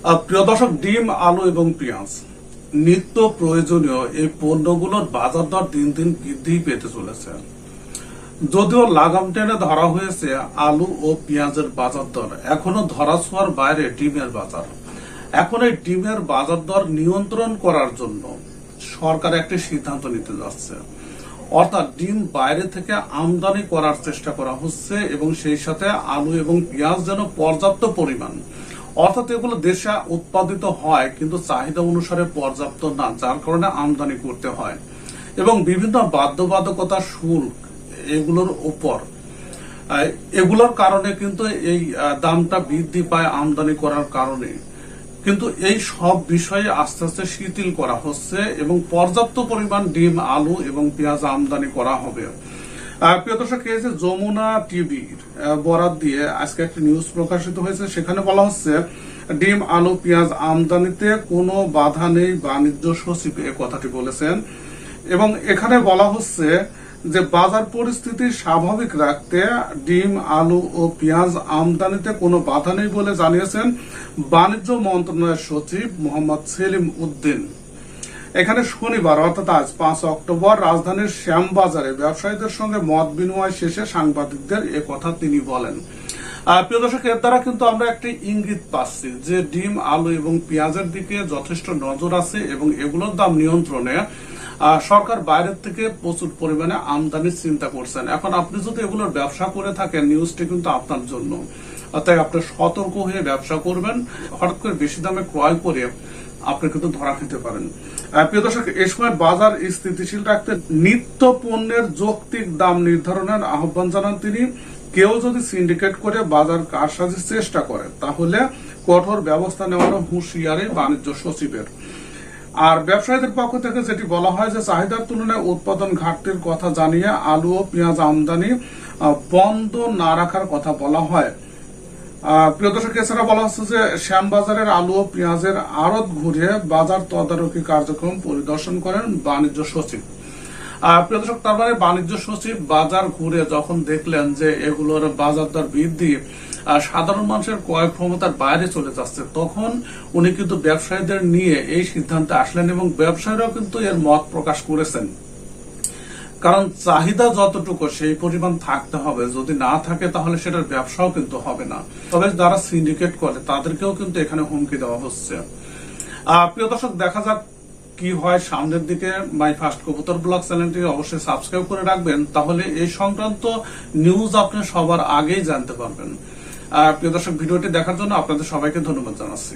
প্রিয় দর্শক, ডিম, আলু এবং পেঁয়াজ নিত্য প্রয়োজনীয় এই পণ্যগুলোর বাজার দর দিন দিন বৃদ্ধি পেতে চলেছে। যদিও লাগাম টেনে ধরা হয়েছে আলু ও পেঁয়াজের বাজার দর, এখনো ধরাছোঁয়ার বাইরে ডিমের বাজার। এখন এই ডিমের বাজার দর নিয়ন্ত্রণ করার জন্য সরকার একটি সিদ্ধান্ত নিতে যাচ্ছে, অর্থাৎ ডিম বাইরে থেকে আমদানি করার চেষ্টা করা হচ্ছে এবং সেই সাথে আলু এবং পেঁয়াজ যেন পর্যাপ্ত পরিমাণ, অর্থাৎ এগুলো দেশে উৎপাদিত হয় কিন্তু চাহিদা অনুসারে পর্যাপ্ত না, যার কারণে আমদানি করতে হয় এবং বিভিন্ন বাধ্যবাধকতা, শুল্ক এগুলোর উপর এগুলোর কারণে কিন্তু এই দামটা বৃদ্ধি পায় আমদানি করার কারণে। কিন্তু এই সব বিষয়ে আস্তে আস্তে শিথিল করা হচ্ছে এবং পর্যাপ্ত পরিমাণ ডিম, আলু এবং পেঁয়াজ আমদানি করা হবে। প্রিয় দর্শক, যমুনা টিভির বরাত দিয়ে আজকে একটি নিউজ প্রকাশিত হয়েছে, সেখানে বলা হচ্ছে ডিম, আলু, পেঁয়াজ আমদানিতে কোনো বাধা নেই, বাণিজ্য সচিব এ কথাটি বলেছেন। এবং এখানে বলা হচ্ছে যে বাজার পরিস্থিতি স্বাভাবিক রাখতে ডিম, আলু ও পেঁয়াজ আমদানিতে কোনো বাধা নেই বলে জানিয়েছেন বাণিজ্য মন্ত্রণালয়ের সচিব মোহাম্মদ সেলিম উদ্দিন। এখানে শনিবার অর্থাৎ আজ 5 অক্টোবর রাজধানীর শ্যামবাজারে ব্যবসায়ীদের সঙ্গে মত বিনিময় শেষে সাংবাদিকদের এ কথা তিনি বলেন। প্রিয় দর্শক, এর দ্বারা কিন্তু আমরা একটি ইঙ্গিত পাচ্ছি যে ডিম, আলু এবং পেঁয়াজের দিকে যথেষ্ট নজর আছে এবং এগুলোর দাম নিয়ন্ত্রণে সরকার বাইরের থেকে প্রচুর পরিমাণে আমদানির চিন্তা করছেন। এখন আপনি যদি এগুলোর ব্যবসা করে থাকেন, নিউজটি কিন্তু আপনার জন্য, তাই আপনি সতর্ক হয়ে ব্যবসা করবেন। হঠাৎ করে বেশি দামে ক্রয় করে আপনি কিন্তু ধরা খেতে পারেন। প্রিয় দর্শক, এ সময় বাজার স্থিতিশীল রাখতে নিত্য পণ্যের যৌক্তিক দাম নির্ধারণের আহ্বান জানান তিনি। কেউ যদি সিন্ডিকেট করে বাজার কারসাজির চেষ্টা করে তাহলে কঠোর ব্যবস্থা নেওয়ার হুঁশিয়ারি বাণিজ্য সচিবের। আর ব্যবসায়ীদের পক্ষ থেকে যেটি বলা হয় যে চাহিদার তুলনায় উৎপাদন ঘাটতির কথা জানিয়ে আলু ও পেঁয়াজ আমদানি বন্ধ না রাখার কথা বলা হয়। প্রিয় দর্শক, এছাড়া বলা হচ্ছে যে শ্যামবাজারের আলু ও পেঁয়াজের আড়ত ঘুরে বাজার তদারকি কার্যক্রম পরিদর্শন করেন বাণিজ্য সচিব। প্রিয় দর্শক, তার মানে বাণিজ্য সচিব বাজার ঘুরে যখন দেখলেন যে এগুলোর বাজার দর বৃদ্ধি সাধারণ মানুষের ক্রয় ক্ষমতার বাইরে চলে যাচ্ছে, তখন উনি কিন্তু ব্যবসায়ীদের নিয়ে এই সিদ্ধান্তে আসলেন এবং ব্যবসায়ীরাও কিন্তু এর মত প্রকাশ করেছেন। কারণ চাহিদা যতটুকু সেই পরিমাণ থাকতে হবে, যদি না থাকে তাহলে সেটার ব্যবসাও কিন্তু হবে না। তবে যারা সিন্ডিকেট করে তাদেরকেও কিন্তু এখানে হুমকি দেওয়া হচ্ছে। প্রিয় দর্শক, দেখা যাক কি হয় সামনের দিকে। মাই ফার্স্ট কবুতর ব্লগ চ্যানেলটি অবশ্যই সাবস্ক্রাইব করে রাখবেন, তাহলে এই সংক্রান্ত নিউজ আপনি সবার আগেই জানতে পারবেন। প্রিয় দর্শক, ভিডিওটি দেখার জন্য আপনাদের সবাইকে ধন্যবাদ জানাচ্ছি।